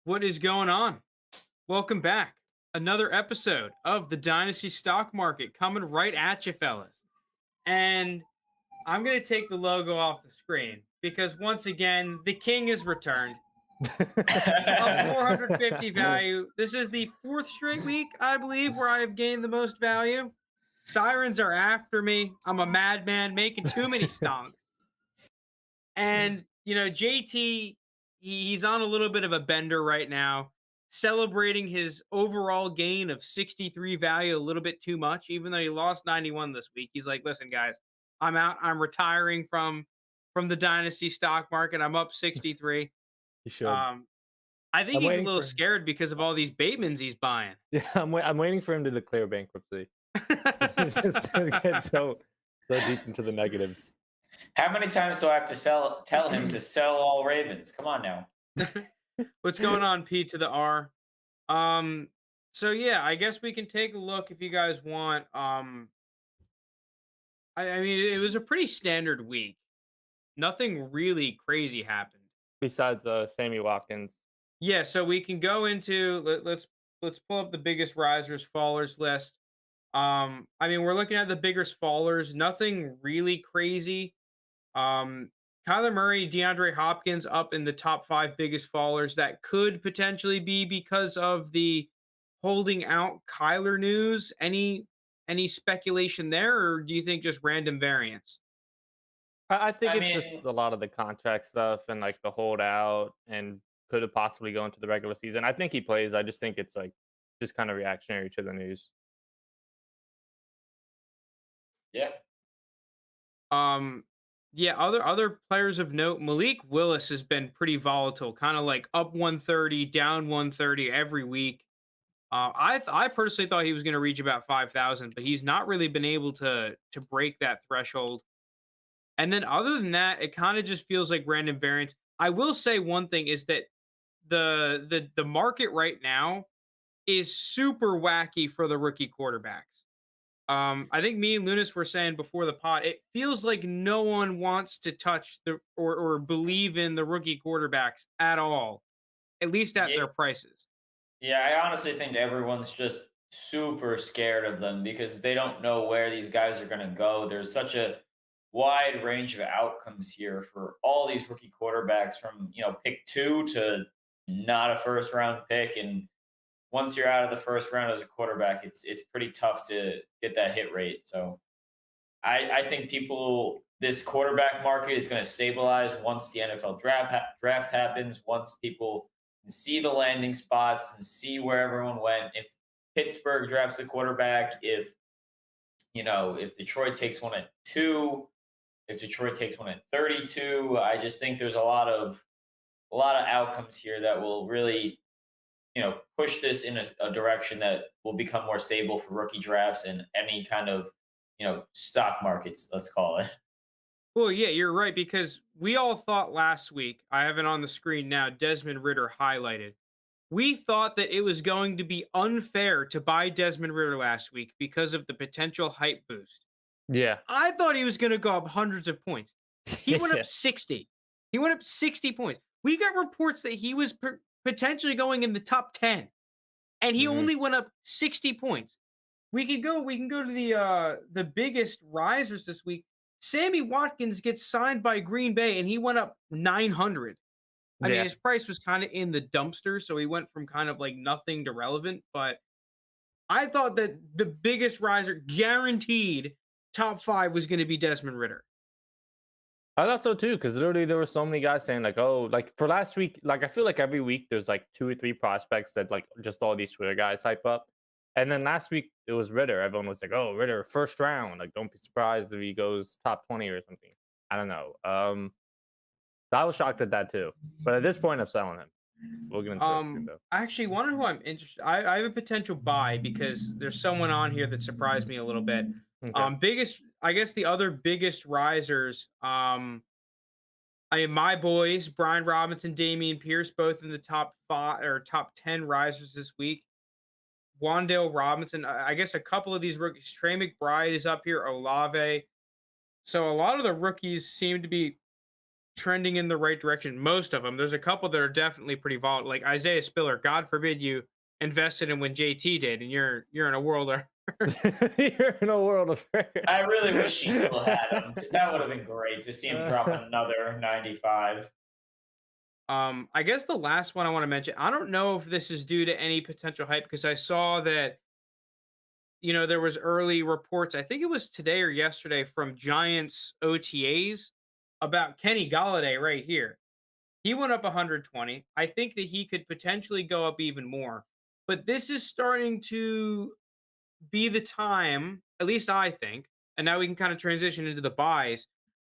What is going on? Welcome back. Another episode of the Dynasty Stock Market coming right at you, fellas. And I'm going to take the logo off the screen because once again, the king has returned. Up 450 value. This is the fourth straight week, I believe, where I have gained the most value. Sirens are after me. I'm a madman making too many stonks. And, JT, he's on a little bit of a bender right now, celebrating his overall gain of 63 value a little bit too much, even though he lost 91 this week. He's like, listen, guys, I'm out. I'm retiring from the dynasty stock market. I'm up 63. You should. Um, I think I'm he's a waiting little for scared because of all these Batemans he's buying. yeah, I'm waiting for him to declare bankruptcy. He's just gonna get so deep into the negatives. How many times do I have to tell him to sell all Ravens? Come on now. What's going on, P to the R? Um, so yeah, I guess we can take a look if you guys want. I mean, it was a pretty standard week. Nothing really crazy happened. Besides Sammy Watkins. Yeah, so we can go into let's pull up the biggest risers fallers list. I mean, we're looking at the biggest fallers. Nothing really crazy. Um, Kyler Murray, DeAndre Hopkins up in the top five biggest fallers. That could potentially be because of the holding out Kyler news. Any speculation there, or do you think just random variance? I think I it's mean, just a lot of the contract stuff and like the holdout and could have possibly go into the regular season. I think he plays. I just think it's like just kind of reactionary to the news. yeah. Um, yeah, other players of note, Malik Willis has been pretty volatile, kind of like up 130, down 130 every week. I personally thought he was going to reach about 5,000, but he's not really been able to break that threshold. And then other than that, it kind of just feels like random variance. I will say one thing is that the market right now is super wacky for the rookie quarterbacks. I think me and Lunas were saying before the pod, it feels like no one wants to touch or believe in the rookie quarterbacks at all, at least at Yeah. their prices. Yeah, I honestly think everyone's just super scared of them because they don't know where these guys are going to go. There's such a wide range of outcomes here for all these rookie quarterbacks from, pick 2 to not a first round pick, and once you're out of the first round as a quarterback, it's pretty tough to get that hit rate. So I think this quarterback market is going to stabilize once the NFL draft happens. Once people can see the landing spots and see where everyone went. If Pittsburgh drafts a quarterback, if Detroit takes one at 2, if Detroit takes one at 32, I just think there's a lot of outcomes here that will really push this in a direction that will become more stable for rookie drafts and any kind of, stock markets, let's call it. Well, yeah, you're right because we all thought last week. I have it on the screen now. Desmond Ritter highlighted. We thought that it was going to be unfair to buy Desmond Ritter last week because of the potential hype boost. Yeah. I thought he was going to go up hundreds of points. He went Yeah. up 60. He went up 60 points. We got reports that he was potentially going in the top 10 and he Mhm. only went up 60 points. We can go to the biggest risers this week. Sammy Watkins gets signed by Green Bay and he went up 900. I mean, Yeah. his price was kind of in the dumpster, so he went from kind of like nothing to relevant, but I thought that the biggest riser guaranteed top 5 was going to be Desmond Ritter. I thought so too, because literally there were so many guys saying like, "Oh, like for last week, like I feel like every week there's like 2 or 3 prospects that like just all these Twitter guys hype up." And then last week it was Ritter. Everyone was like, "Oh, Ritter, first round. Like, don't be surprised if he goes top 20 or something." I don't know. I was shocked at that too. But at this point, I'm selling him. We'll get into it though. Actually, one who I'm interested. I have a potential buy because there's someone on here that surprised me a little bit. Okay. Biggest, I guess the other biggest risers. I mean, my boys, Brian Robinson, Damian Pierce, both in the top 5 or top 10 risers this week. Wandale Robinson, I guess a couple of these rookies. Trey McBride is up here, Olave. So a lot of the rookies seem to be trending in the right direction. Most of them. There's a couple that are definitely pretty volatile. Like Isaiah Spiller. God forbid you invested in when JT did, and you're in a world of You're in a world of I hurt. really wish he still had him because that would have been great to see him drop another 95. I guess the last one I want to mention, I don't know if this is due to any potential hype because I saw that, there was early reports, I think it was today or yesterday from Giants OTAs about Kenny Galladay right here. He went up 120. I think that he could potentially go up even more. But this is starting to be the time, at least I think, and now we can kind of transition into the buys,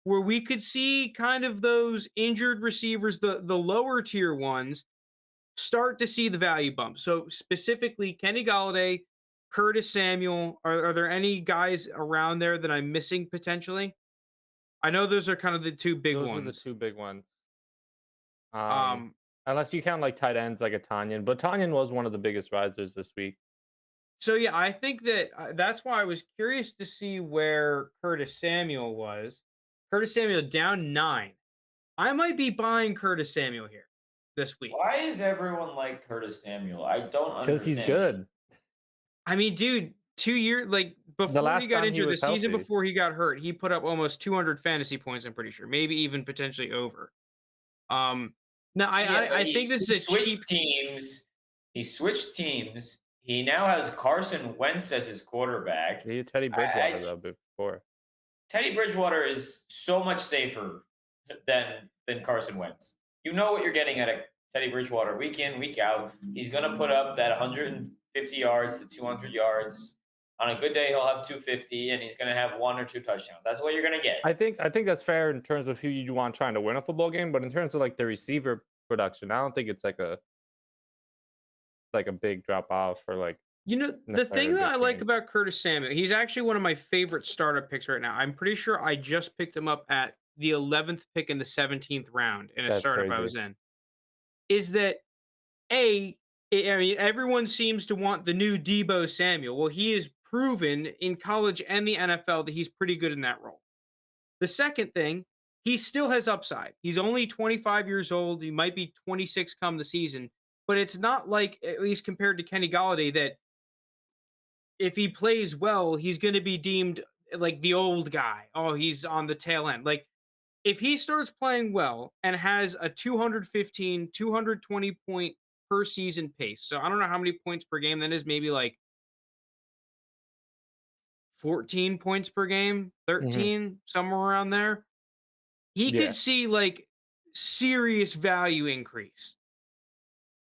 where we could see kind of those injured receivers, the lower tier ones, start to see the value bump. So specifically, Kenny Galladay, Curtis Samuel. Are there any guys around there that I'm missing potentially? I know those are kind of the two big Those are the ones. two big ones. Um, Um, Unless you count like tight ends like a Tanyan, but Tanyan was one of the biggest risers this week. so yeah, I think that that's why I was curious to see where Curtis Samuel was. Curtis Samuel down 9. I might be buying Curtis Samuel here this week. Why is everyone like Curtis Samuel? I don't Because he's understand. good. I mean, dude, 2 years like The before he last got time he injured, the was season healthy. before he got hurt, he put up almost 200 fantasy points. I'm pretty sure, maybe even potentially over. Now Yeah, but I think this he is a cheap. switched teams. He switched teams. He now has Carson Wentz as his quarterback. He had Teddy Bridgewater though before. Teddy Bridgewater is so much safer than Carson Wentz. You know what you're getting at a Teddy Bridgewater week in, week out. He's going to put up that 150 yards to 200 yards. On a good day, he'll have 250, and he's going to have 1 or 2 touchdowns. That's what you're going to get. I think that's fair in terms of who you want trying to win a football game, but in terms of like the receiver production, I don't think it's like a big drop off or like The necessarily thing a that big I like change. about Curtis Samuel, he's actually one of my favorite startup picks right now. I'm pretty sure I just picked him up at the 11th pick in the 17th round in a That's startup I crazy. was in. Is that I mean, everyone seems to want the new Debo Samuel. Well, he is proven in college and the NFL that he's pretty good in that role. The second thing, he still has upside. He's only 25 years old. He might be 26 come the season, but it's not like, at least compared to Kenny Galladay, that if he plays well, he's going to be deemed like the old guy. Oh, he's on the tail end. Like, if he starts playing well and has a 215, 220 point per season pace, so I don't know how many points per game that is, maybe like 14 points per game, Mhm. 13, somewhere around there, he Yeah. could see like serious value increase.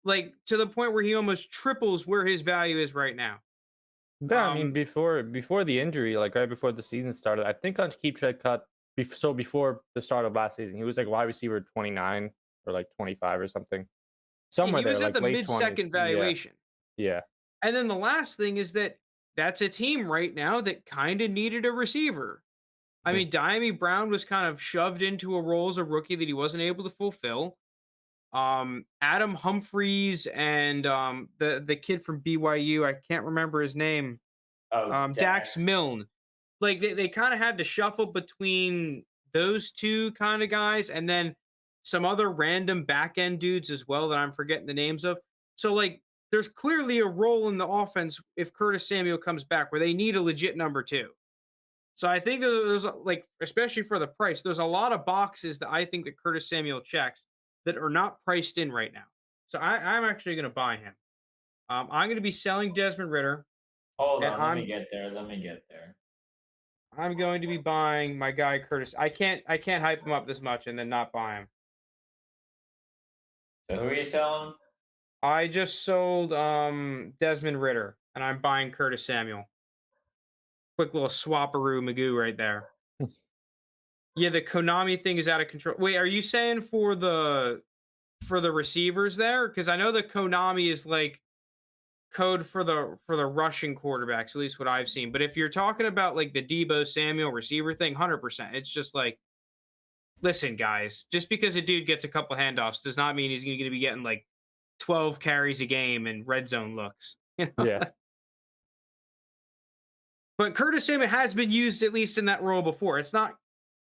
Like to the point where he almost triples where his value is right now. Yeah, I mean, Um, before the injury, like right before the season started, I think on Keep Check Cut, so before the start of last season, he was like wide receiver 29 or like 25 or something, yeah, somewhere he there, was at like the late mid 20s. second Yeah, valuation. yeah, And then the last thing is that that's a team right now that kind of needed a receiver. I Mhm. mean, Diami Brown was kind of shoved into a role as a rookie that he wasn't able to fulfill. Adam Humphreys and the kid from BYU, I can't remember his name. Oh, Dax Dax. Milne. Like they kind of had to shuffle between those two kind of guys and then some other random back end dudes as well that I'm forgetting the names of. So like there's clearly a role in the offense if Curtis Samuel comes back where they need a legit number 2. So I think there's like, especially for the price, there's a lot of boxes that I think that Curtis Samuel checks that are not priced in right now. So I'm actually going to buy him. I'm going to be selling Desmond Ritter, Hold and on, let me get there. Let me get there. I'm going to be buying my guy Curtis. I can't hype him up this much and then not buy him. So who are you selling? I just sold Desmond Ritter, and I'm buying Curtis Samuel. Quick little swapperoo Magoo right there. Yeah, the Konami thing is out of control. Wait, are you saying for the receivers there? Because I know the Konami is like code for the rushing quarterbacks, at least what I've seen. But if you're talking about like the Debo Samuel receiver thing, 100%. It's just like, listen, guys, just because a dude gets a couple handoffs does not mean he's going to be getting like 12 carries a game and red zone looks. yeah. But Curtis Samuel has been used at least in that role before. It's not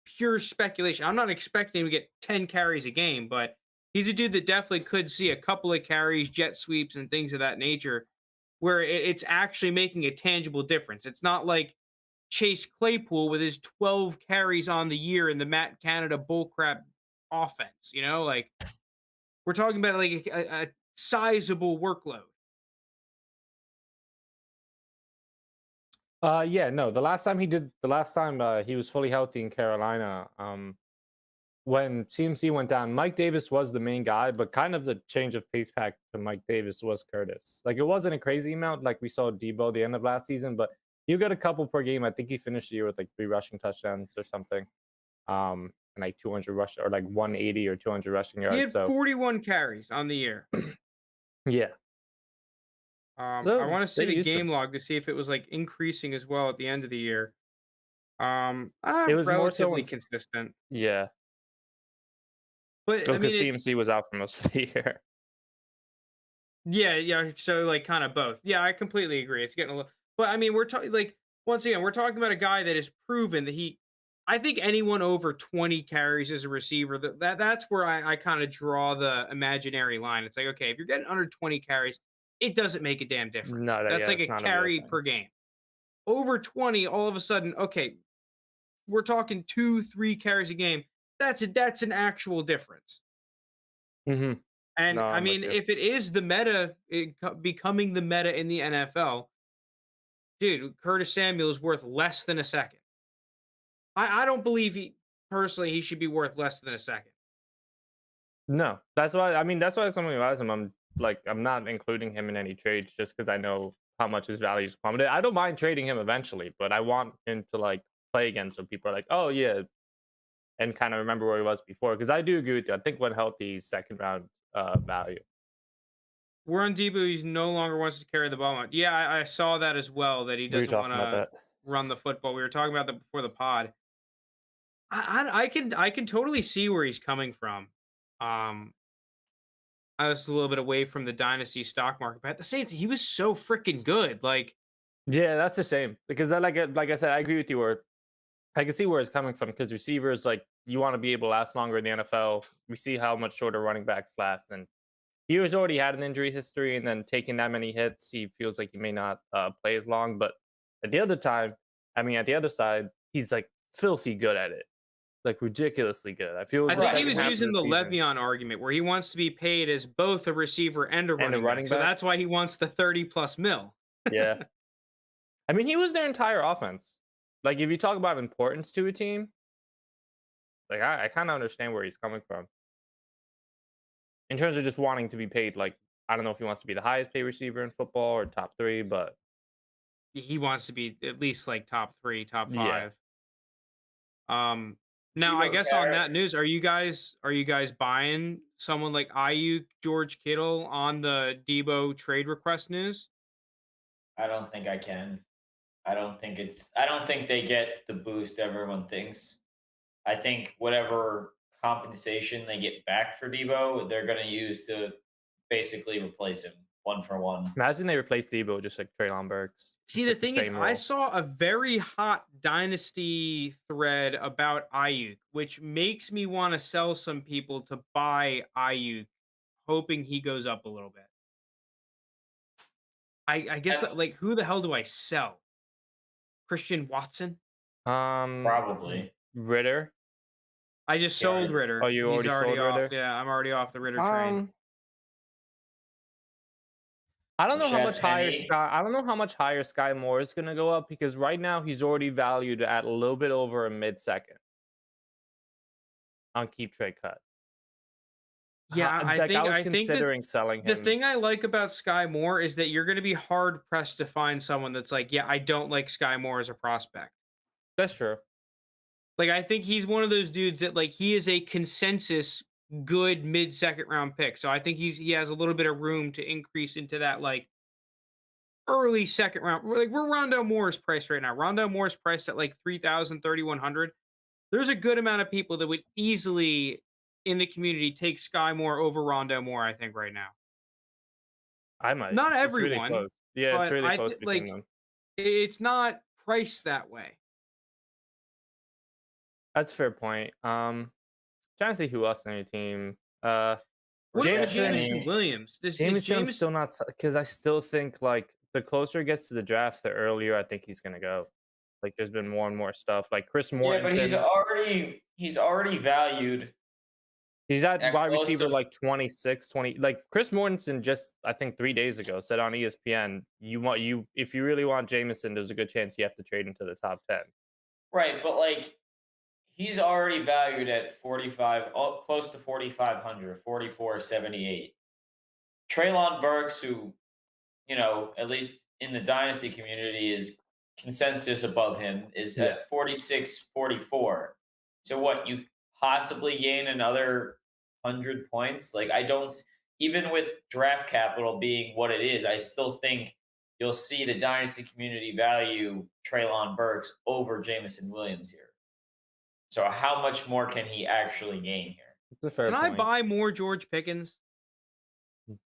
pure speculation. I'm not expecting him to get 10 carries a game, but he's a dude that definitely could see a couple of carries, jet sweeps, and things of that nature, where it's actually making a tangible difference. It's not like Chase Claypool with his 12 carries on the year in the Matt Canada bullcrap offense. Like we're talking about like a sizable workload. Yeah, no. The last time he was fully healthy in Carolina, when CMC went down, Mike Davis was the main guy, but kind of the change of pace pack to Mike Davis was Curtis. Like it wasn't a crazy amount like we saw Debo the end of last season, but you got a couple per game. I think he finished the year with like 3 rushing touchdowns or something. And like 200 rush or like 180 or 200 rushing He yards. had So 41 carries on the year. yeah. I So want to see they the used him. game log to see if it was like increasing as well at the end of the year. It was more so Relatively in consistent, yeah. but I Because mean, CMC was out for most of the year. yeah. So like, kind of both. Yeah, I completely agree. It's getting a little, but I mean, we're talking like once again, we're talking about a guy that has proven that he. I think anyone over 20 carries as a receiver, that's where I kind of draw the imaginary line. It's like, okay, if you're getting under 20 carries, it doesn't make a damn difference. No, That's yeah, like it's a not a real carry thing. per game. Over 20, all of a sudden, okay, we're talking 2, 3 carries a game. That's an actual difference. Mm-hmm. And No, I I'm with mean, you. if it is the meta, becoming the meta in the NFL, dude, Curtis Samuel is worth less than a second. I don't believe he should be worth less than a second. No, that's why. I mean, that's why someone who has him, I'm not including him in any trades just because I know how much his value is plummeted. I don't mind trading him eventually, but I want him to like play again so people are like, oh yeah, and kind of remember where he was before. Because I do agree with you. I think when healthy, he's second round value. We're on Debo. He no longer wants to carry the ball. Yeah, I saw that as well. That he We were doesn't want talking about to that. run the football. We were talking about that before the pod. I can totally see where he's coming from. Um, I was a little bit away from the dynasty stock market, but at the same time, he was so freaking good. Like, Yeah, that's a shame because like I said, I agree with you. Where I can see where it's coming from because receivers like you want to be able to last longer in the NFL. We see how much shorter running backs last, and he was already had an injury history, and then taking that many hits, he feels like he may not play as long. But at the other time, I mean, at the other side, he's like filthy good at it, like ridiculously good. I feel I the think he Right. second was half of using the the season Le'Veon argument where he wants to be paid as both a receiver and a and a running back. running So back, that's why he wants the 30 plus mil. yeah. I mean, he was their entire offense. Like if you talk about importance to a team, like I kind of understand where he's coming from in terms of just wanting to be paid. Like I don't know if he wants to be the highest paid receiver in football or top 3, but He wants to be at least like top 3, top yeah. 5. Um, Now I Debo guess on Carrot. that news, are you guys buying someone like Ayuk, George Kittle on the Debo trade request news? I don't think I can. I don't think they get the boost everyone thinks. I think whatever compensation they get back for Debo, they're going to use to basically replace him one for one. Imagine they replace Debo with just like Traylon Burks. See, It's the like the thing is, same I role. saw a very hot dynasty thread about Ayuk, which makes me want to sell some people to buy Ayuk, hoping he goes up a little bit. I guess And that, like, who the hell do I sell? Christian Watson? Um, probably. Ritter. I just Yeah. sold Oh, Ritter. you He's already already sold off. Ritter. Yeah, I'm already off the Ritter train. Um, I don't know how Rashad much higher Penny. Sky. I don't know how much higher Sky Moore is gonna go up because right now he's already valued at a little bit over a mid-second on keep trade cut. Yeah, I Like I think was I think that considering selling the him. thing I like about Sky Moore is that you're going to be hard pressed to find someone that's like, yeah, I don't like Sky Moore as a prospect. That's true. Like, I think he's one of those dudes that like he is a consensus good mid second round pick. So I think he has a little bit of room to increase into that like early second round. We're Rondell Moore's price right now. Rondell Moore's price at like 3,000, 3,100. There's a good amount of people that would easily in the community take Sky Moore over Rondell Moore, I think, right now. I might. Not It's really everyone, close. Yeah, it's but really close between like them. it's not priced that way. That's a fair point. Trying to see who else on your team. What about Jameson. Jameson Williams? Is Jameson, I'm Jameson? still not because I still think like the closer it gets to the draft, the earlier I think he's gonna go. Like there's been more and more stuff. Like Chris Yeah, but Mortensen, he's already valued he's at at wide close receiver to like 26, 20. Like Chris Mortensen just I think 3 days ago said on ESPN, you if you really want Jameson, there's a good chance you have to trade into the top 10. right, but like he's already valued at 45, close to 4,500, 44.78. Traylon Burks, who, at least in the dynasty community is consensus above him, is Yeah. at 46.44. So what, you possibly gain another 100 points? Like I don't even with draft capital being what it is, I still think you'll see the dynasty community value Traylon Burks over Jameson Williams here. So how much more can he actually gain here? It's a fair Can I point. buy more George Pickens?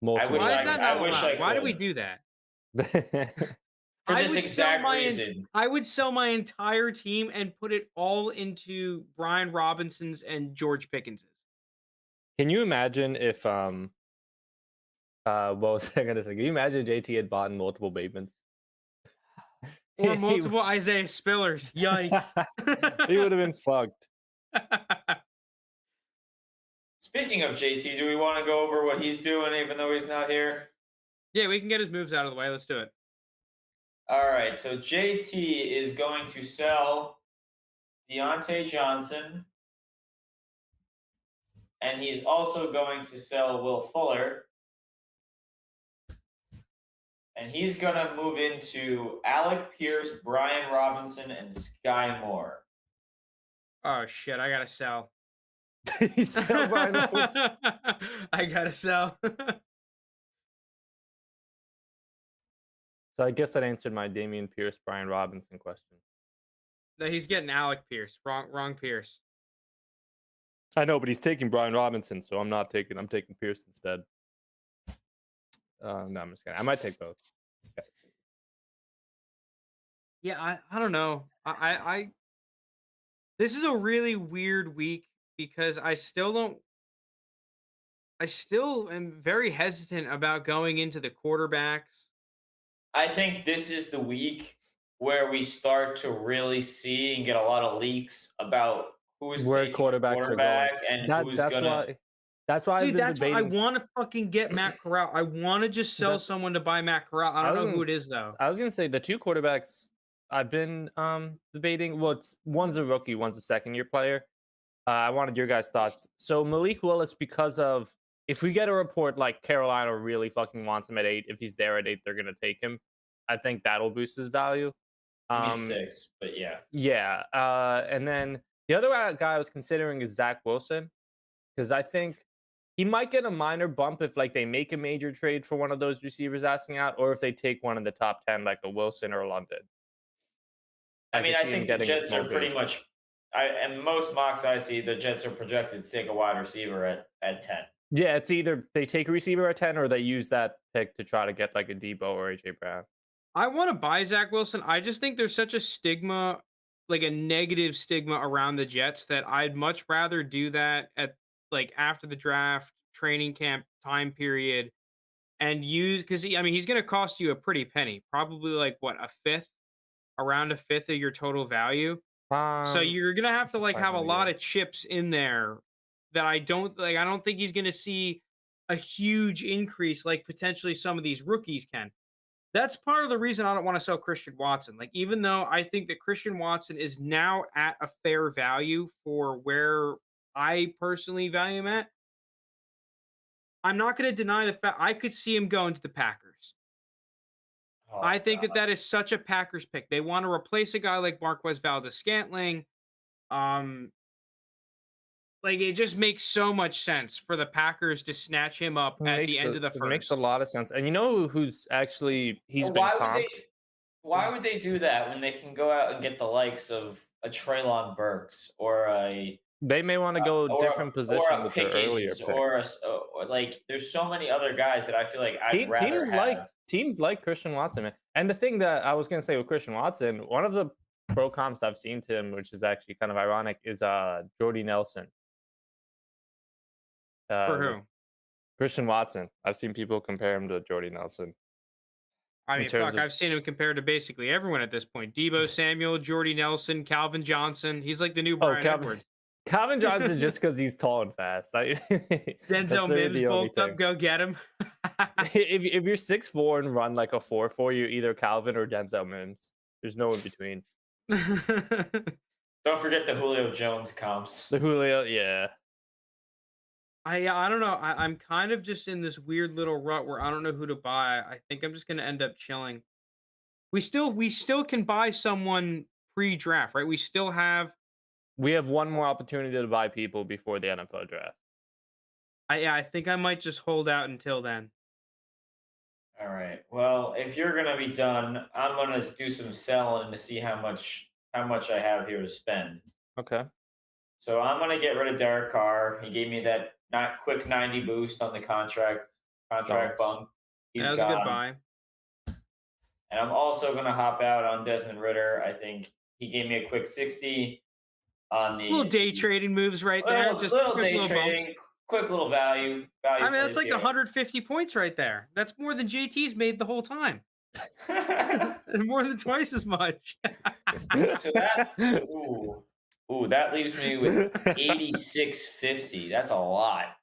Multiple. wish Why I is that could- not I wish allowed? I Why do we could. do that? For I this would sell exact my reason. I would sell my entire team and put it all into Brian Robinson's and George Pickens's. Can you imagine if what was I gonna say? Can you imagine JT had bought multiple Batemans? Or multiple Isaiah Spillers. Yikes. He would have been fucked. Speaking of JT, do we want to go over what he's doing even though he's not here? Yeah, we can get his moves out of the way. Let's do it. All right, so JT is going to sell Deontay Johnson, and he's also going to sell Will Fuller, and he's going to move into Alec Pierce, Brian Robinson, and Sky Moore. Oh shit, I gotta sell. He's still Brian Robinson. I gotta sell. So I guess that answered my Damian Pierce, Brian Robinson question. No, he's getting Alec Pierce. Wrong Pierce. I know, but he's taking Brian Robinson, so I'm taking Pierce instead. No, I'm just kidding. I might take both. Okay. Yeah, I don't know. I this is a really weird week because I still am very hesitant about going into the quarterbacks. I think this is the week where we start to really see and get a lot of leaks about who's Where taking quarterbacks are quarterback going. and who's That's gonna. why. That's why I've Dude, been that's why I debating. want to fucking get Matt Corral. I want to just sell someone to buy Matt Corral. I don't know who it is though. I was gonna say the two quarterbacks I've been debating. Well, one's a rookie, one's a second-year player. I wanted your guys' thoughts. So Malik Willis, because of if we get a report like Carolina really fucking wants him at 8, if he's there at 8, they're gonna take him. I think that'll boost his value. I mean 6, but yeah. Yeah. And then the other guy I was considering is Zach Wilson, because I think he might get a minor bump if like they make a major trade for one of those receivers asking out, or if they take one in the top 10 like a Wilson or a London. I mean, could I see him think the getting a Jets small are pretty boost. much. And most mocks I see, the Jets are projected to take a wide receiver at 10. Yeah, it's either they take a receiver at 10 or they use that pick to try to get like a Debo or AJ Brown. I want to buy Zach Wilson. I just think there's such a stigma, like a negative stigma around the Jets that I'd much rather do that at like after the draft, training camp time period, and use because he's going to cost you a pretty penny, probably like what around a fifth of your total value. So you're gonna have to like have a lot of chips in there that I don't think he's gonna see a huge increase like potentially some of these rookies can. That's part of the reason I don't want to sell Christian Watson. Like, even though I think that Christian Watson is now at a fair value for where I personally value him at, I'm not going to deny the fact I could see him going to the Packers. Oh, I think God. that is such a Packers pick. They want to replace a guy like Marquez Valdez-Scantling. Like it just makes so much sense for the Packers to snatch him up at the end of the first. It makes a lot of sense. And you know who's actually he's But been why would comped? why would they do that when they can go out and get the likes of a Traylon Burks or a They may want to go or different position or a with their earlier Pickens pick. or like there's so many other guys that I feel like I'd rather have. Teams like Christian Watson. And the thing that I was going to say with Christian Watson, one of the pro comps I've seen to him, which is actually kind of ironic, is Jordy Nelson. For With who? Christian Watson. I've seen people compare him to Jordy Nelson I in mean, terms fuck, of I've seen him compared to basically everyone at this point. Debo Samuel, Jordy Nelson, Calvin Johnson. He's like the new Brian Edwards. Calvin Johnson just because he's tall and fast. That's Denzel literally Mims the only bulked up, thing. go get him. If you're 6'4" and run like a 4.4, you're either Calvin or Denzel Mims. There's no in between. Don't forget the Julio Jones comps. The Julio, yeah. I don't know. I'm kind of just in this weird little rut where I don't know who to buy. I think I'm just gonna end up chilling. We still can buy someone pre-draft, right? We have one more opportunity to buy people before the NFL draft. I think I might just hold out until then. All right. Well, if you're gonna be done, I'm gonna do some selling to see how much I have here to spend. Okay. So I'm gonna get rid of Derek Carr. He gave me that not quick 90 boost on the contract Stonks. bump. He's That was a good gone. buy. And I'm also gonna hop out on Desmond Ritter. I think he gave me a quick 60 on the Little day trading moves right there. little, Just little quick day little trading, bumps. quick little value. I mean, that's plays like here. 150 points right there. That's more than JT's made the whole time. More than twice as much. So that that leaves me with 86.50. That's a lot.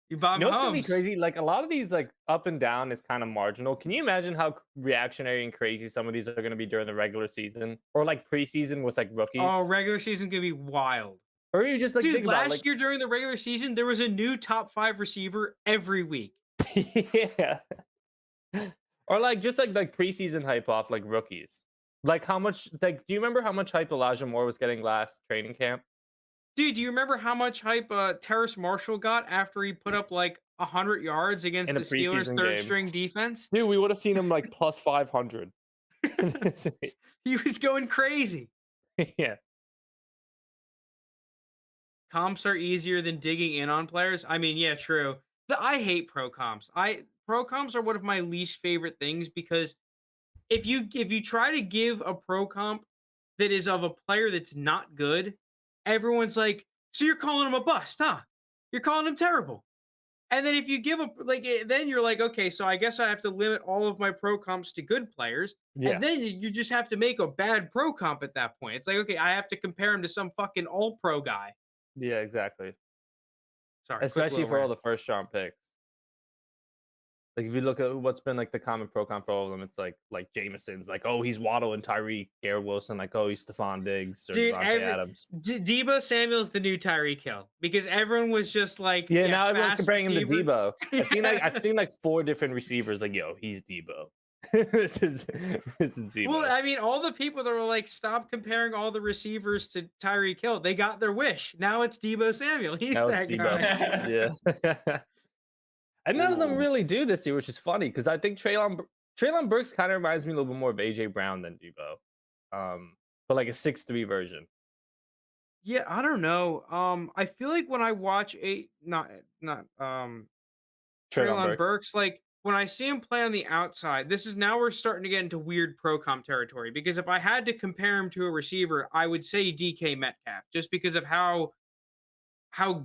You bought You know what's gonna be Mahomes. crazy? Like a lot of these, like up and down is kind of marginal. Can you imagine how reactionary and crazy some of these are gonna be during the regular season or like preseason with like rookies? Oh, regular season gonna be wild. Or you just like Dude, think about last like year during the regular season, there was a new top 5 receiver every week. yeah. Or like just like preseason hype off like rookies. Like how much like do you remember how much hype Elijah Moore was getting last training camp? Dude, do you remember how much hype Terrace Marshall got after he put up like 100 yards against In the a Steelers' preseason third game. string defense? Dude, we would have seen him like plus 500. He was going crazy. Yeah. Comps are easier than digging in on players. I mean, yeah, true. I hate pro comps. Pro comps are one of my least favorite things because if you try to give a pro comp that is of a player that's not good, everyone's like, "So you're calling him a bust, huh? You're calling him terrible." And then if you give a then you're like, "Okay, so I guess I have to limit all of my pro comps to good players." Yeah. And then you just have to make a bad pro comp at that point. It's like, "Okay, I have to compare him to some fucking all pro guy." Yeah, exactly. Sorry, quick Especially little for all rant. the first round picks. Like if you look at what's been like the common pro comp for all of them, it's like Jameson's like, oh, he's Waddle and Tyreek, Garrett Wilson, like, oh, he's Stephon Diggs or Dude, Devontae Adams. Debo Samuel's the new Tyreek Hill because everyone was just like, Yeah, now everyone's fast comparing him to receiver. Debo. I've seen like 4 different receivers like, yo, he's Debo. this is Debo. Well, I mean, all the people that were like, stop comparing all the receivers to Tyreek Hill, they got their wish. Now it's Debo Samuel. He's Now that it's guy. yeah. And none of them Ooh. really do this year, which is funny because I think Treylon Burks kind of reminds me a little bit more of AJ Brown than Debo, but like a 6'3" version. Yeah, I don't know. I feel like when I watch Treylon Treylon Burks, like when I see him play on the outside, this is now we're starting to get into weird pro comp territory. Because if I had to compare him to a receiver, I would say DK Metcalf, just because of how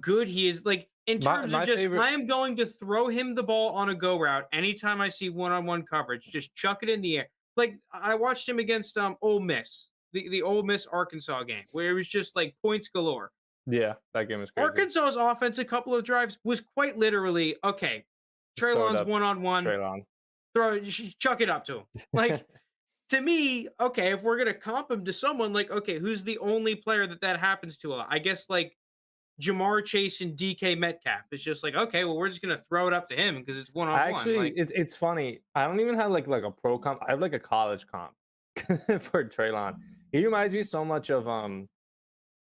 good he is. Like in terms my of just, favorite- I am going to throw him the ball on a go route anytime I see one-on-one coverage. Just chuck it in the air. Like I watched him against Ole Miss, the Ole Miss Arkansas game, where it was just like points galore. Yeah, that game was crazy. Arkansas's offense, a couple of drives, was quite literally okay. Just throw it Treylon's up, one-on-one, Treylon. chuck it up to him. Like to me, okay, if we're gonna comp him to someone, like okay, who's the only player that happens to a lot? I guess like Jamar Chase and DK Metcalf. It's just like okay, well we're just gonna throw it up to him because it's one-on-one. Actually, Like, it's funny. I don't even have like a pro comp. I have like a college comp for Treylon. He reminds me so much of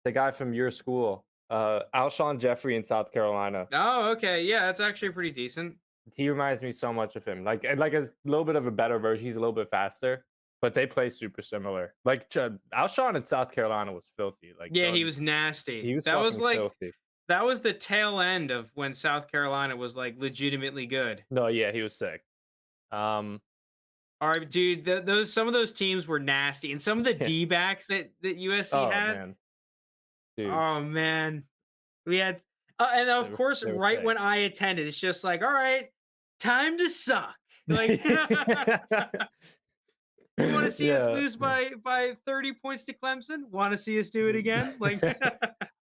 the guy from your school, Alshon Jeffrey in South Carolina. oh, okay, yeah, that's actually pretty decent. He reminds me so much of him. Like a little bit of a better version. He's a little bit faster, but they play super similar. Like Alshon in South Carolina was filthy. Like Yeah, he was nasty. He was that was fucking like filthy. that was the tail end of when South Carolina was like legitimately good. No, yeah, he was sick. All right, dude. Those some of those teams were nasty, and some of the Yeah. D backs that USC Oh had. man, dude, Oh man, we had, and of course, they were right sick. when I attended, it's just like, all right, time to suck. Like, you want to see us Yeah. lose by 30 points to Clemson? Want to see us do it again? Like,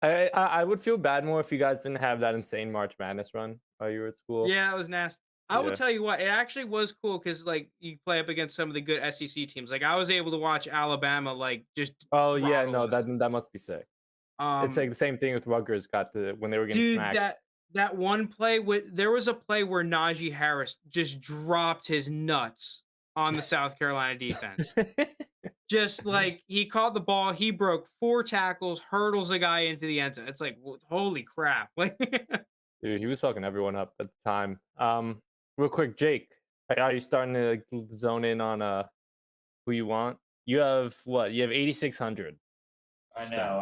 I would feel bad more if you guys didn't have that insane March Madness run while you were at school. yeah, it was nasty. I will Yeah. tell you what, it actually was cool because like you play up against some of the good SEC teams. Like I was able to watch Alabama like just Oh yeah, throttle no, them. that must be sick. It's Um, like the same thing with Rutgers got to when they were getting dude, smacked. that one play with there was a play where Najee Harris just dropped his nuts on the South Carolina defense. Just like he caught the ball, he broke 4 tackles, hurdles a guy into the end zone. It's like, holy crap! Like, Dude, he was fucking everyone up at the time. Real quick, Jake, are you starting to like, zone in on who you want? You have what? You have 8,600 to I spend. know.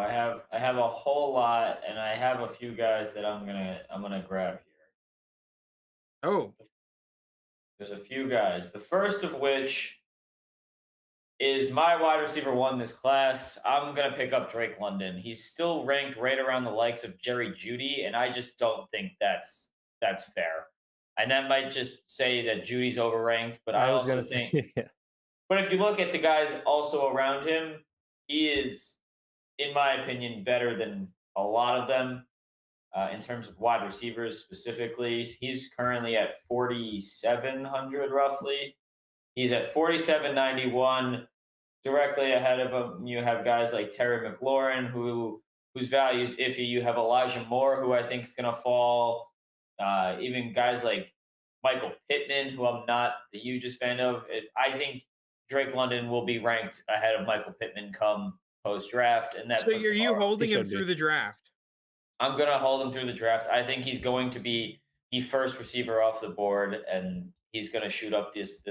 I have a whole lot, and I have a few guys that I'm gonna grab here. oh, There's a few guys. The first of which is my wide receiver one this class. I'm gonna pick up Drake London. He's still ranked right around the likes of Jerry Judy, and I just don't think that's fair. And that might just say that Judy's overranked, but I I was gonna also say, think. yeah. But if you look at the guys also around him, he is, in my opinion, better than a lot of them in terms of wide receivers specifically. He's currently at 4,700 roughly. He's at 4,791. Directly ahead of him, you have guys like Terry McLaurin, whose value is iffy. You have Elijah Moore, who I think is going to fall. Even guys like Michael Pittman, who I'm not the hugest fan of. I think Drake London will be ranked ahead of Michael Pittman come post draft, and that so puts are him. you He holding him should through be. the draft? I'm going to hold him through the draft. I think he's going to be the first receiver off the board, and he's going to shoot up this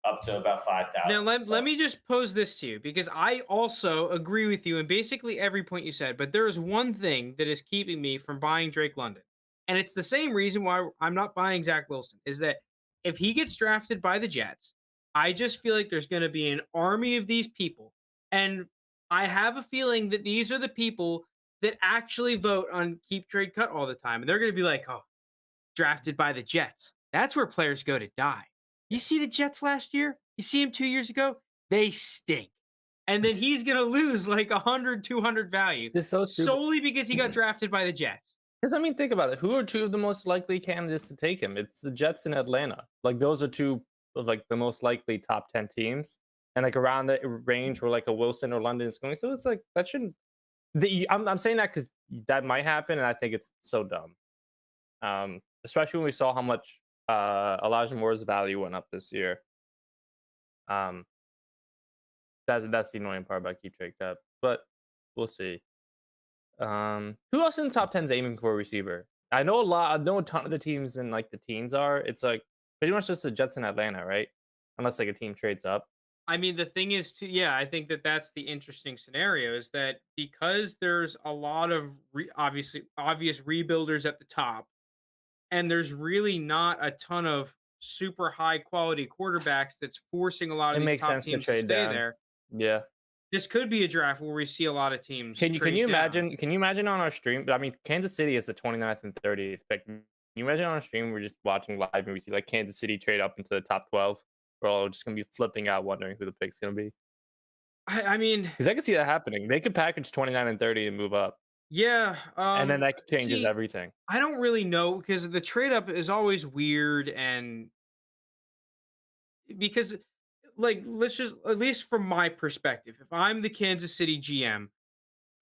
up to about Now 5,000. let So me just pose this to you because I also agree with you in basically every point you said, but there is one thing that is keeping me from buying Drake London. And it's the same reason why I'm not buying Zach Wilson is that if he gets drafted by the Jets, I just feel like there's going to be an army of these people. And I have a feeling that these are the people that actually vote on keep trade cut all the time. And they're going to be like, oh, drafted by the Jets. That's where players go to die. You see the Jets last year? You see him 2 years ago? They stink. And then he's going to lose like 100, 200 value It's so stupid. solely because he got drafted by the Jets. Because I mean, think about it. Who are two of the most likely candidates to take him? It's the Jets and Atlanta. Like those are two of like the most likely top 10 teams, and like around the range where like a Wilson or London is going. So it's like that shouldn't. I'm saying that because that might happen, and I think it's so dumb. Especially when we saw how much Elijah Moore's value went up this year. That's the annoying part about keep trade up, but we'll see. Who else in the top 10 is aiming for a receiver? I know I know a ton of the teams in like the teens are. It's like pretty much just the Jets in Atlanta, right? Unless like a team trades up. I mean, the thing is, too, yeah, I think that that's the interesting scenario is that because there's a lot of obvious rebuilders at the top, and there's really not a ton of super high quality quarterbacks that's forcing a lot of It these makes top sense to teams to trade stay down. there. Yeah. This could be a draft where we see a lot of teams Can you trade down. imagine? Can you imagine on our stream? I mean, Kansas City is the 29th and 30th pick. Can you imagine on our stream we're just watching live and we see like Kansas City trade up into the top 12? We're all just gonna be flipping out, wondering who the pick's gonna be. I mean, Because I could see that happening. They could package 29 and 30 and move up, yeah. and then that changes See, everything. I don't really know because the trade up is always weird and because like let's just at least from my perspective, if I'm the Kansas City GM,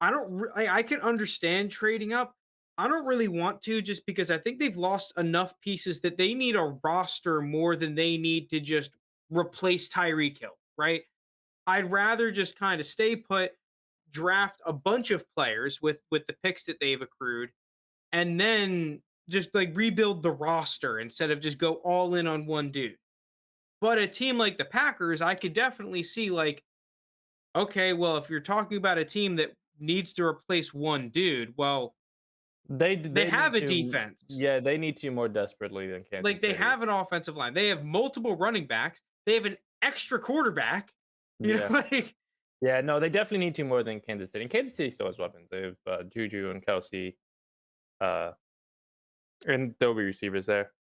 I don't I can understand trading up. I don't really want to just because I think they've lost enough pieces that they need a roster more than they need to just replace Tyreek Hill, right? I'd rather just kind of stay put, draft a bunch of players with the picks that they've accrued, and then just like rebuild the roster instead of just go all in on one dude. But a team like the Packers, I could definitely see like, okay, well, if you're talking about a team that needs to replace one dude, well, they They have need a to. defense. Yeah, they need to more desperately than Like Kansas they City. have an offensive line. They have multiple running backs. They have an extra quarterback. You know, like Yeah, no, they definitely need two more than Kansas City. And Kansas City still has weapons. They have Juju and Kelsey, uh, and there'll be receivers there.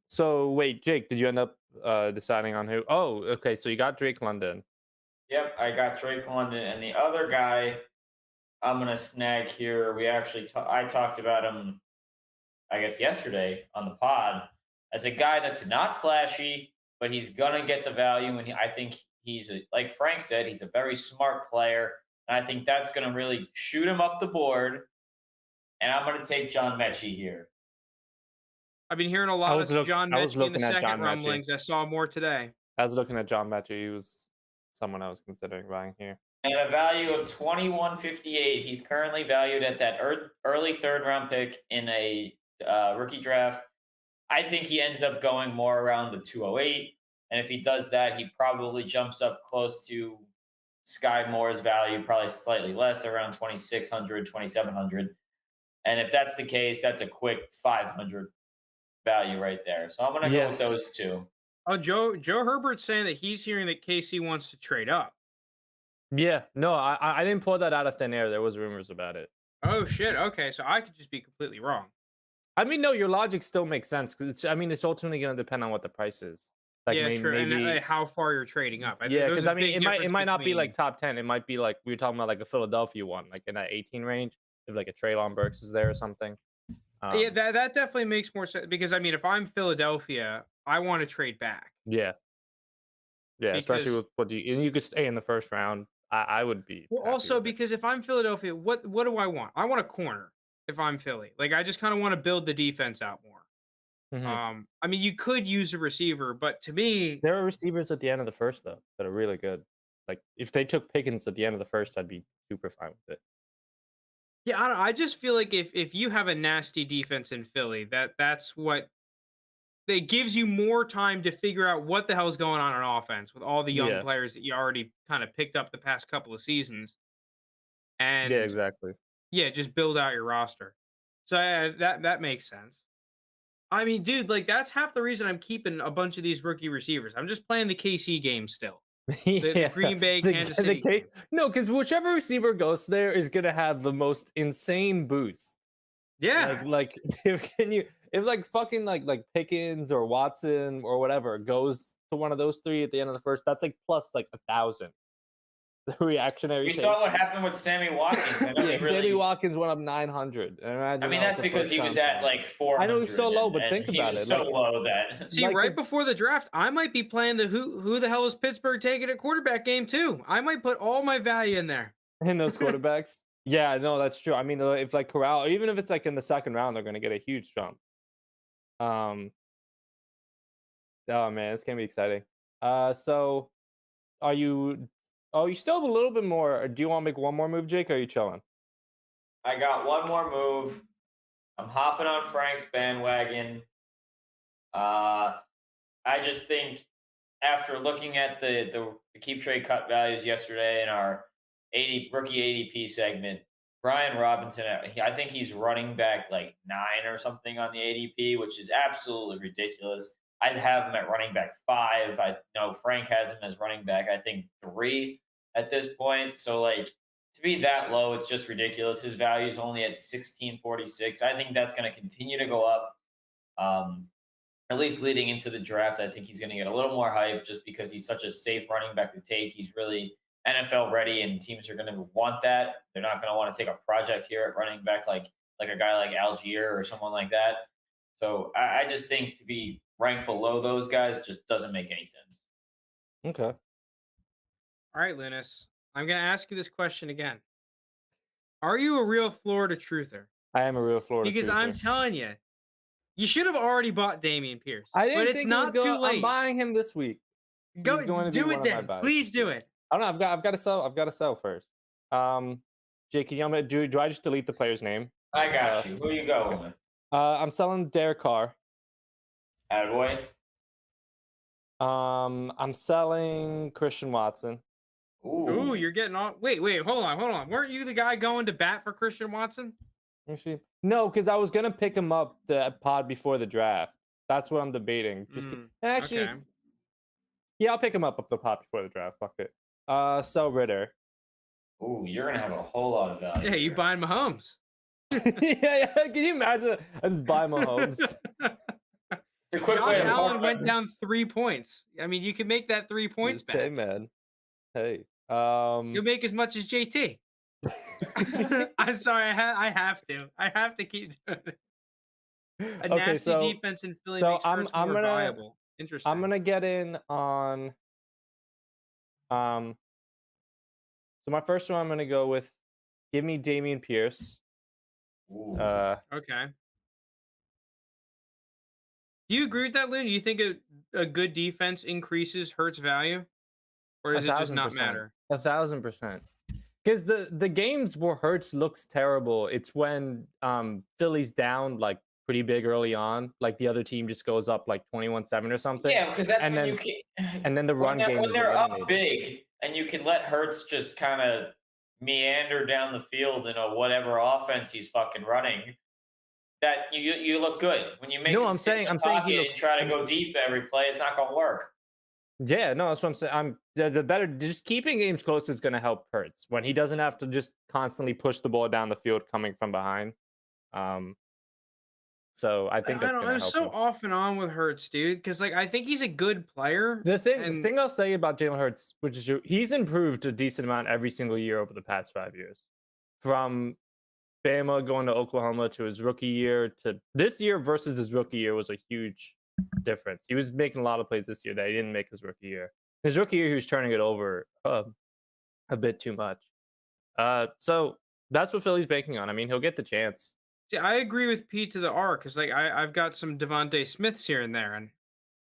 So wait, Jake, did you end up deciding on who? Oh, okay. So you got Drake London. Yep, I got Drake London, and the other guy I'm gonna snag here. We actually I talked about him, I guess, yesterday on the pod as a guy that's not flashy, but he's gonna get the value, and I think he's like Frank said, he's a very smart player, and I think that's gonna really shoot him up the board. And I'm gonna take John Mechie here. I've been hearing a lot of John I was Mechie in the looking at second John Mechie. rumblings. I saw more today. I was looking at John Mechie. He was someone I was considering buying here. And a value of 21.58. He's currently valued at that early third round pick in a rookie draft. I think he ends up going more around the 208. And if he does that, he probably jumps up close to Sky Moore's value, probably slightly less, around 2,600, 2,700. And if that's the case, that's a quick 500 value right there. So I'm going to go with those two. Oh, Joe Herbert's saying that he's hearing that KC wants to trade up. Yeah, no, I didn't pull that out of thin air. There was rumors about it. Oh shit. Okay, so I could just be completely wrong. I mean, no, your logic still makes sense because it's ultimately going to depend on what the price is. Like yeah, true. maybe And how far you're trading up. yeah, because I mean, it might not be like top 10. It might be like we were talking about like a Philadelphia one, like in that 18 range. If like a Treylon Burks is there or something. Yeah, that definitely makes more sense because I mean, if I'm Philadelphia, I want to trade back. Yeah, especially with what you could stay in the first round. I would be. Well, also because if I'm Philadelphia, what do I want? I want a corner. If I'm Philly, like I just kind of want to build the defense out more. I mean, you could use a receiver, but to me, there are receivers at the end of the first though that are really good. Like if they took Pickens at the end of the first, I'd be super fine with it. Yeah, I just feel like if you have a nasty defense in Philly, that's what it gives you more time to figure out what the hell's going on offense with all the young players that you already kind of picked up the past couple of seasons. And yeah, exactly. Yeah, just build out your roster. So that makes sense. I mean, dude, like that's half the reason I'm keeping a bunch of these rookie receivers. I'm just playing the KC game still. The Green Bay, Kansas City. No, because whichever receiver goes there is gonna have the most insane boost. Yeah, like if like fucking like Pickens or Watson or whatever goes to one of those three at the end of the first, that's like plus like 1,000. The reactionary. We saw what happened with Sammy Watkins. Sammy Watkins went up 900. I mean, that's because he was at like 400. I know he's so low, but think about it. So low that. See, right before the draft, I might be playing the who the hell is Pittsburgh taking at quarterback game too. I might put all my value in there. In those quarterbacks. Yeah, no, that's true. I mean, if like Corral, even if it's like in the second round, they're going to get a huge jump. Oh man, it's gonna be exciting. So are you? Oh, you still have a little bit more. Do you want to make one more move, Jake? Or are you chilling? I got one more move. I'm hopping on Frank's bandwagon. I just think after looking at the keep trade cut values yesterday in our rookie ADP segment, Brian Robinson, I think he's running back like 9 or something on the ADP, which is absolutely ridiculous. I have him at running back 5. I know Frank has him as running back, I think 3 at this point. So like to be that low, it's just ridiculous. His value is only at 1646. I think that's going to continue to go up. At least leading into the draft, I think he's going to get a little more hype just because he's such a safe running back to take. He's really NFL ready, and teams are going to want that. They're not going to want to take a project here at running back like a guy like Algier or someone like that. So I just think to be ranked below those guys just doesn't make any sense. Okay. All right, Lunas. I'm going to ask you this question again. Are you a real Florida truther? I am a real Florida because truther. I'm telling you, you should have already bought Dameon Pierce. I didn't but it's think not too late. I'm buying him this week. Go do it then. Please do it. I don't know. I've got to sell. I've got to sell first. Jake, can you do I just delete the player's name? I got you. Who are you going with? I'm selling Derek Carr. Attaboy. I'm selling Christian Watson. Ooh, you're getting on. Wait, hold on. Weren't you the guy going to bat for Christian Watson? Actually, no, because I was gonna pick him up the pod before the draft. That's what I'm debating. Actually, okay. Yeah, I'll pick him up the pot before the draft. Fuck it. Sell Ritter. Ooh, you're gonna have a whole lot of value. Yeah, you here. buying Mahomes. yeah. Can you imagine? I just buy Mahomes. It's a quick way Josh to Allen farm went it. down 3 points. I mean, you can make that 3 points Hey, back. man. Hey. You'll make as much as JT. I'm sorry, I have to. I have to keep doing it. A Okay, nasty so defense in Philly so makes I'm Hurts I'm more gonna viable. Interesting. I'm gonna get in on so my first one I'm gonna go with give me Damian Pierce. Ooh. Okay. Do you agree with that, Lynn? Do you think a good defense increases Hurts' value? Or does it just not 1,000%. matter? 1,000%. Because the games where Hurts looks terrible, it's when Philly's down like pretty big early on, like the other team just goes up like 21-7 or something. Yeah, because that's and when then you can. and then the run game When is they're up eliminated. big and you can let Hurts just kind of meander down the field in a whatever offense he's fucking running. That you look good when you make No, him I'm sit in saying the I'm saying he pocket and looks try to go deep every play. It's not gonna work. yeah, no, that's what I'm saying. The better just keeping games close is gonna help Hurts when he doesn't have to just constantly push the ball down the field coming from behind. So I think I that's don't. gonna I'm help so him. off and on with Hurts, dude. Because like I think he's a good player. The And thing I'll say about Jalen Hurts, which is he's improved a decent amount every single year over the past 5 years. From Bama going to Oklahoma to his rookie year to this year versus his rookie year was a huge difference. He was making a lot of plays this year that he didn't make his rookie year. His rookie year, he was turning it over a bit too much. So that's what Philly's banking on. I mean, he'll get the chance. see, I agree with Pete to the R because like I've got some Devontae Smiths here and there, and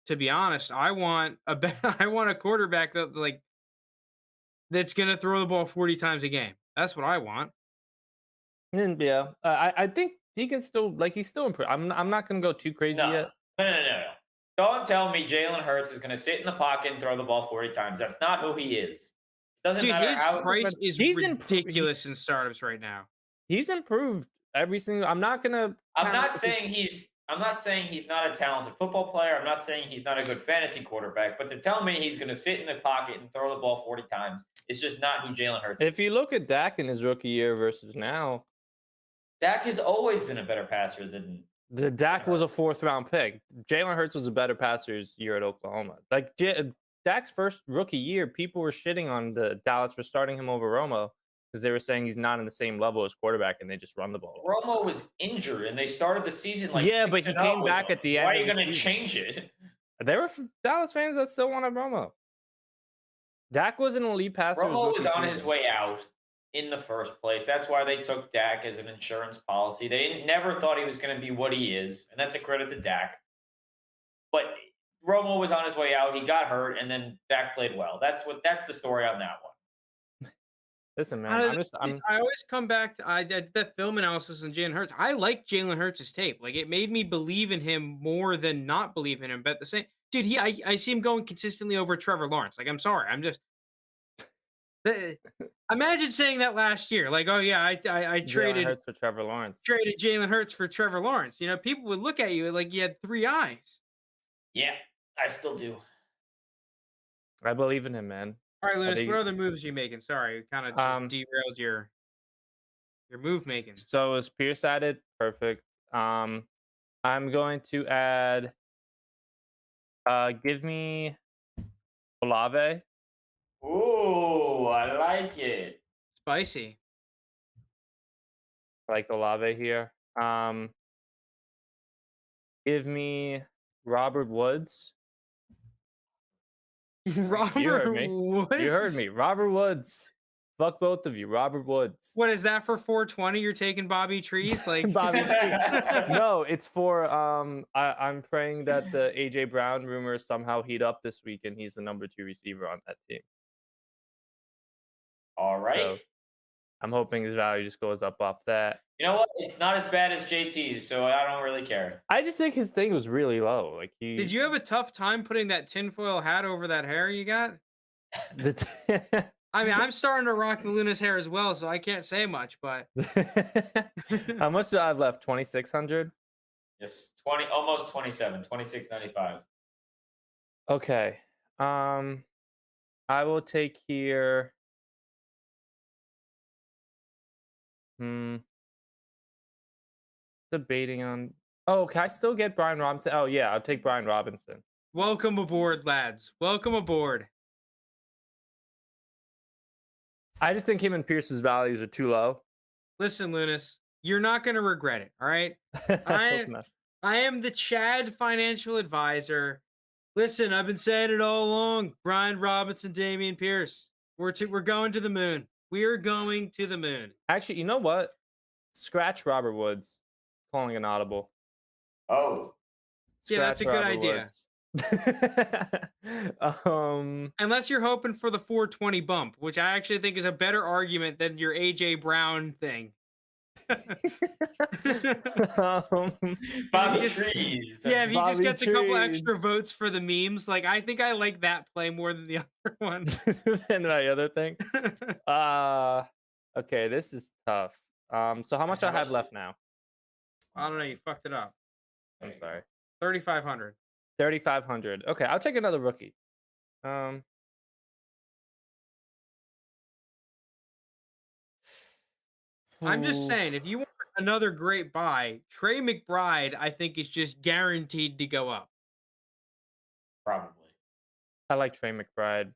to be honest, I want I want a quarterback that's like that's gonna throw the ball 40 times a game. That's what I want. And yeah, I think he can still he's still improved. I'm not gonna go too crazy No, yet. no. Don't tell me Jalen Hurts is gonna sit in the pocket and throw the ball 40 times. That's not who he is. Doesn't Dude, matter his how. price is He's ridiculous in startups right now. he's improved every single. I'm not gonna. I'm count not his- saying he's. I'm not saying he's not a talented football player. I'm not saying he's not a good fantasy quarterback. But to tell me he's going to sit in the pocket and throw the ball 40 times, it's just not who Jalen Hurts is. If you look at Dak in his rookie year versus now, Dak has always been a better passer than. the Dak was a 4th round pick. Jalen Hurts was a better passer his year at Oklahoma. Like Dak's first rookie year, people were shitting on the Dallas for starting him over Romo because they were saying he's not in the same level as quarterback and they just run the ball. Romo was injured and they started the season like Yeah, but he 6-0 came with back him. at the Why end are you of the going to season. change it? There were Dallas fans that still wanted Romo. Dak was an elite passer. Romo was on his way out in the first place. That's why they took Dak as an insurance policy. They never thought he was going to be what he is, and that's a credit to Dak. But Romo was on his way out. He got hurt, and then Dak played well. That's the story on that one. Listen, man, I always come back to I did that film analysis on Jalen Hurts. I like Jalen Hurts' tape. Like it made me believe in him more than not believe in him. But at the same, dude, I see him going consistently over Trevor Lawrence. Like I'm sorry, I'm just. Imagine saying that last year. Like, oh yeah, I traded Hurts for Trevor Lawrence. Traded Jalen Hurts for Trevor Lawrence. You know, people would look at you like you had 3 eyes. Yeah, I still do. I believe in him, man. All right, Lewis, what other moves are you making? Sorry, kind of just derailed your move making. So is Pierce added? Perfect. I'm going to add give me Olave. Ooh, I like it. Spicy. I like Olave here. Give me Robert Woods. Robert Woods? You heard me. Robert Woods. Fuck both of you. Robert Woods. What is that for 420? You're taking Bobby Trees? Like Bobby Trees. No, it's for I'm praying that the AJ Brown rumors somehow heat up this week and he's the number 2 receiver on that team. All right. So, I'm hoping his value just goes up off that. You know what? It's not as bad as JT's, so I don't really care. I just think his thing was really low. Like Did you have a tough time putting that tinfoil hat over that hair you got? I mean, I'm starting to rock the Luna's hair as well, so I can't say much, but How much do I have left? 2,600? Yes, almost 27, 26.95. Okay. I will take here. Debating on. Oh, can I still get Brian Robinson? Oh yeah, I'll take Brian Robinson. Welcome aboard, lads. Welcome aboard. I just think him and Pierce's values are too low. Listen, Lunas, you're not going to regret it. All right. I hope not. I am the Chad financial advisor. Listen, I've been saying it all along. Brian Robinson, Damian Pierce. We're going to the moon. We are going to the moon. Actually, you know what? Scratch Robert Woods. Calling an audible. Oh, Yeah, that's a good idea. Unless you're hoping for the 420 bump, which I actually think is a better argument than your AJ Brown thing. Bobby Trees. Yeah, if he just Bobby gets a couple extra Trees. votes for the memes, like I think I like that play more than the other one. And my other thing. Okay, this is tough. So how much I have left now? I don't know. You fucked it up. I'm sorry. 3,500. 3,500. Okay, I'll take another rookie. I'm just saying, if you want another great buy, Trey McBride, I think is just guaranteed to go up. Probably. I like Trey McBride.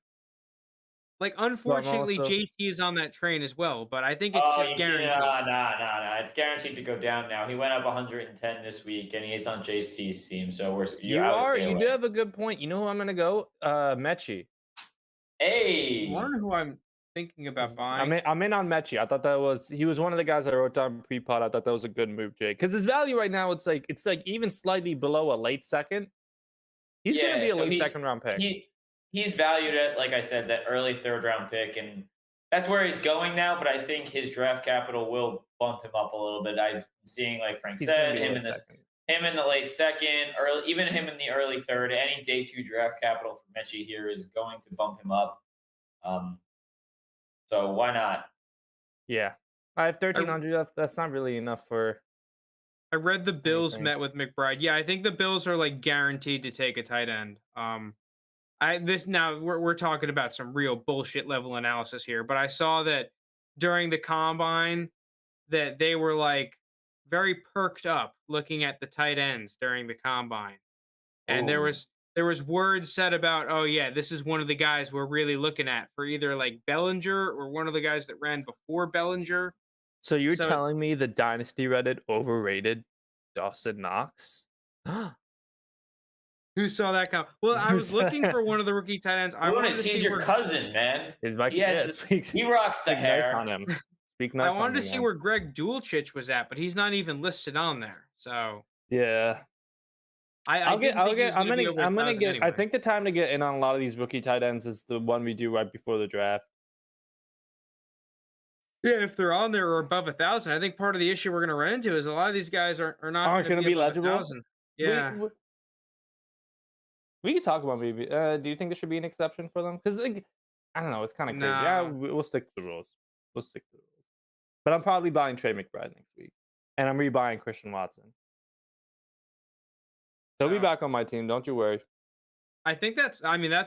Like, unfortunately, also- JT is on that train as well, but I think it's just guaranteed. No. It's guaranteed to go down now. He went up 110 this week, and he's on JC's team. So You do have a good point. You know who I'm gonna go? Mechie. Hey, I wonder who I'm thinking about buying. I'm in on Mechie. I thought he was one of the guys that I wrote down pre-pod. I thought that was a good move, Jake. Because his value right now, it's like even slightly below a late second. He's gonna be a late second round pick. He's valued at, like I said, that early third round pick, and that's where he's going now. But I think his draft capital will bump him up a little bit. I've been seeing, like Frank said, him in the late second, even him in the early third. Any day 2 draft capital for Mechie here is going to bump him up. So why not? Yeah, I have 1,300. That's not really enough for. I read the Bills met with McBride. Yeah, I think the Bills are like guaranteed to take a tight end. We're talking about some real bullshit level analysis here, but I saw that during the combine that they were like very perked up looking at the tight ends during the combine. And there was words said about, oh yeah, this is one of the guys we're really looking at for either like Bellinger or one of the guys that ran before Bellinger. So you're telling me the Dynasty Reddit overrated Dawson Knox? Who saw that come? Well, I was looking for one of the rookie tight ends. He's your cousin, man. He rocks the hair on him. Speak nice. I wanted to see where Greg Dulcich was at, but he's not even listed on there. So yeah, I think the time to get in on a lot of these rookie tight ends is the one we do right before the draft. Yeah, if they're on there or above 1,000, I think part of the issue we're going to run into is a lot of these guys aren't going to be legible. 1,000. Yeah. We can talk about maybe. Do you think there should be an exception for them? Because I don't know, it's kind of crazy. Yeah, we'll stick to the rules. But I'm probably buying Trey McBride next week, and I'm rebuying Christian Watson. He'll be back on my team. Don't you worry. I think that's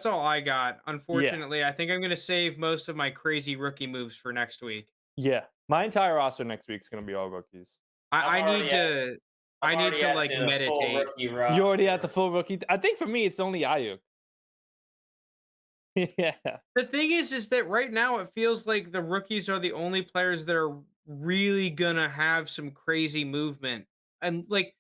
all I got. Unfortunately, I think I'm going to save most of my crazy rookie moves for next week. Yeah, my entire roster next week is going to be all rookies. I need to like meditate. You already at the full rookie. I think for me, it's only Ayuk. Yeah. The thing is that right now it feels like the rookies are the only players that are really gonna have some crazy movement. And like,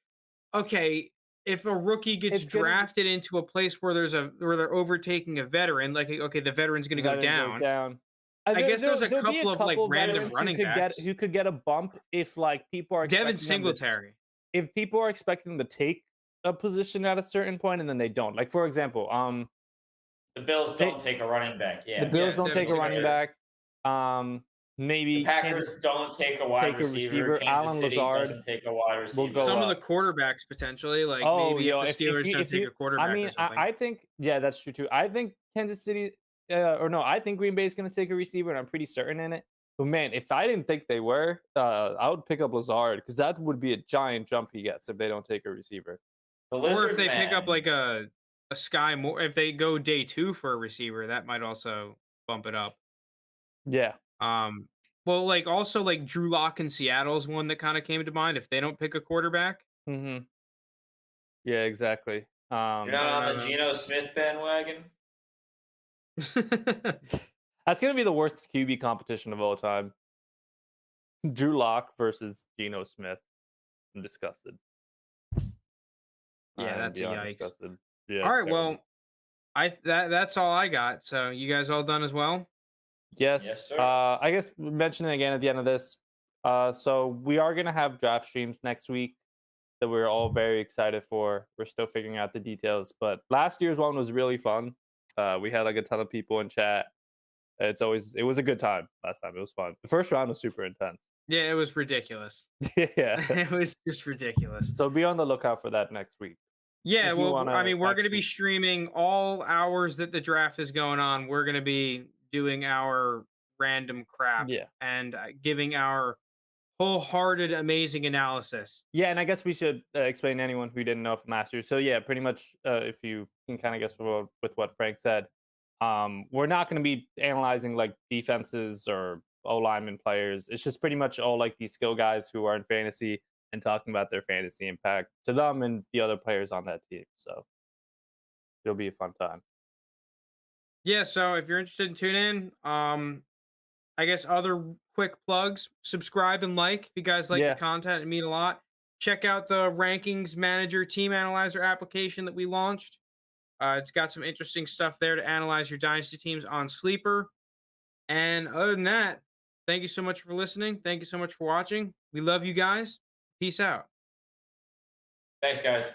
okay, if a rookie gets drafted into a place where they're overtaking a veteran, like, okay, the veteran's gonna go down. I guess there's a couple of like random running backs who could get a bump if like people are Devin Singletary. If people are expecting them to take a position at a certain point and then they don't. Like for example, the Bills don't take a running back. Yeah, the Bills don't take a running back. Maybe the Packers don't take a wide receiver. Kansas City doesn't take a wide receiver. Some of the quarterbacks potentially, like maybe if the Steelers don't take a quarterback. I mean, I think that's true too. I think Kansas City, I think Green Bay is going to take a receiver, and I'm pretty certain in it. But man, if I didn't think they were, I would pick up Lazard because that would be a giant jump he gets if they don't take a receiver. Or if they pick up like a a sky more. If they go day 2 for a receiver, that might also bump it up. Yeah. Um, well, like also like Drew Lock in Seattle is one that kind of came to mind. If they don't pick a quarterback, Mm-hmm. Yeah, exactly. You're I don't not on the know Geno Smith bandwagon? though. That's gonna be the worst QB competition of all time. Drew Lock versus Geno Smith. I'm disgusted. Yeah, I am that's a beyond yikes. disgusted. Yeah, All it's right, terrible. well, that's all I got. So you guys all done as well? Yes, Yes. sir. I guess mentioning again at the end of this. So we are gonna have draft streams next week that we're all very excited for. We're still figuring out the details, but last year's one was really fun. We had like a ton of people in chat. It was a good time last time. It was fun. The first round was super intense. Yeah, it was ridiculous. Yeah. It was just ridiculous. So be on the lookout for that next week. Yeah, If you well, want I to mean, we're going to be actually, streaming all hours that the draft is going on. We're going to be doing our random crap yeah, and giving our wholehearted, amazing analysis. yeah, and I guess we should explain to anyone who didn't know from last year. So yeah, pretty much, if you can kind of guess with what Frank said, we're not going to be analyzing like defenses or O lineman players. It's just pretty much all like these skill guys who are in fantasy and talking about their fantasy impact to them and the other players on that team. So it'll be a fun time. Yeah, so if you're interested in tune in, I guess other quick plugs, subscribe and like if you guys like the Yeah, content, it mean a lot. Check out the rankings manager team analyzer application that we launched. It's got some interesting stuff there to analyze your dynasty teams on Sleeper. And other than that, thank you so much for listening. Thank you so much for watching. We love you guys. Peace out. Thanks, guys.